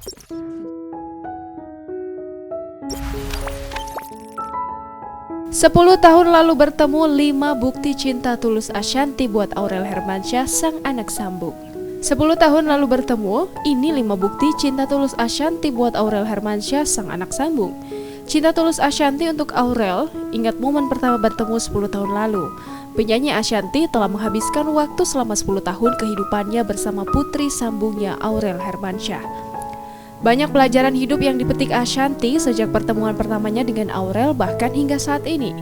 10 tahun lalu bertemu 5 bukti cinta tulus Ashanty buat Aurel Hermansyah sang anak sambung. 10 tahun lalu bertemu, ini 5 bukti cinta tulus Ashanty buat Aurel Hermansyah sang anak sambung. Cinta tulus Ashanty untuk Aurel, ingat momen pertama bertemu 10 tahun lalu. Penyanyi Ashanty telah menghabiskan waktu selama 10 tahun kehidupannya bersama putri sambungnya Aurel Hermansyah. Banyak pelajaran hidup yang dipetik Ashanty sejak pertemuan pertamanya dengan Aurel bahkan hingga saat ini.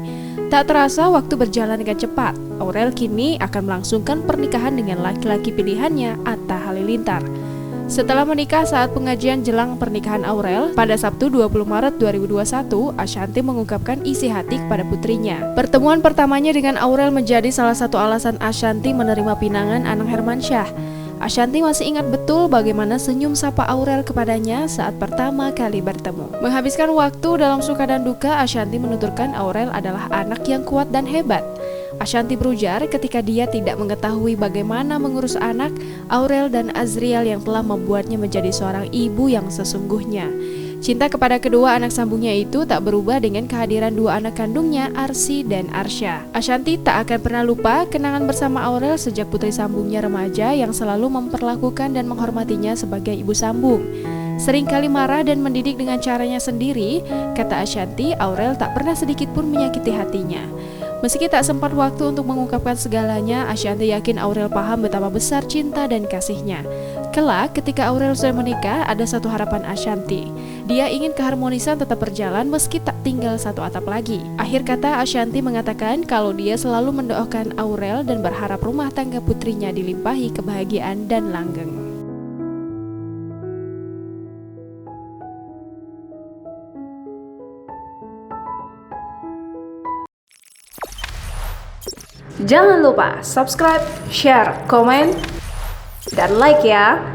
Tak terasa waktu berjalan dengan cepat. Aurel kini akan melangsungkan pernikahan dengan laki-laki pilihannya, Atta Halilintar. Setelah menikah saat pengajian jelang pernikahan Aurel, pada Sabtu 20 Maret 2021, Ashanty mengungkapkan isi hati kepada putrinya. Pertemuan pertamanya dengan Aurel menjadi salah satu alasan Ashanty menerima pinangan Anang Hermansyah. Ashanty masih ingat betul bagaimana senyum sapa Aurel kepadanya saat pertama kali bertemu. Menghabiskan waktu dalam suka dan duka, Ashanty menuturkan Aurel adalah anak yang kuat dan hebat. Ashanty berujar ketika dia tidak mengetahui bagaimana mengurus anak, Aurel dan Azriel yang telah membuatnya menjadi seorang ibu yang sesungguhnya. Cinta kepada kedua anak sambungnya itu tak berubah dengan kehadiran dua anak kandungnya, Arsy dan Arsya. Ashanty tak akan pernah lupa kenangan bersama Aurel sejak putri sambungnya remaja yang selalu memperlakukan dan menghormatinya sebagai ibu sambung. Seringkali marah dan mendidik dengan caranya sendiri, kata Ashanty, Aurel tak pernah sedikit pun menyakiti hatinya. Meski tak sempat waktu untuk mengungkapkan segalanya, Ashanty yakin Aurel paham betapa besar cinta dan kasihnya. Kelak, ketika Aurel sudah menikah, ada satu harapan Ashanty. Dia ingin keharmonisan tetap berjalan meski tak tinggal satu atap lagi. Akhir kata, Ashanty mengatakan kalau dia selalu mendoakan Aurel dan berharap rumah tangga putrinya dilimpahi kebahagiaan dan langgeng. Jangan lupa subscribe, share, komen, dan like ya.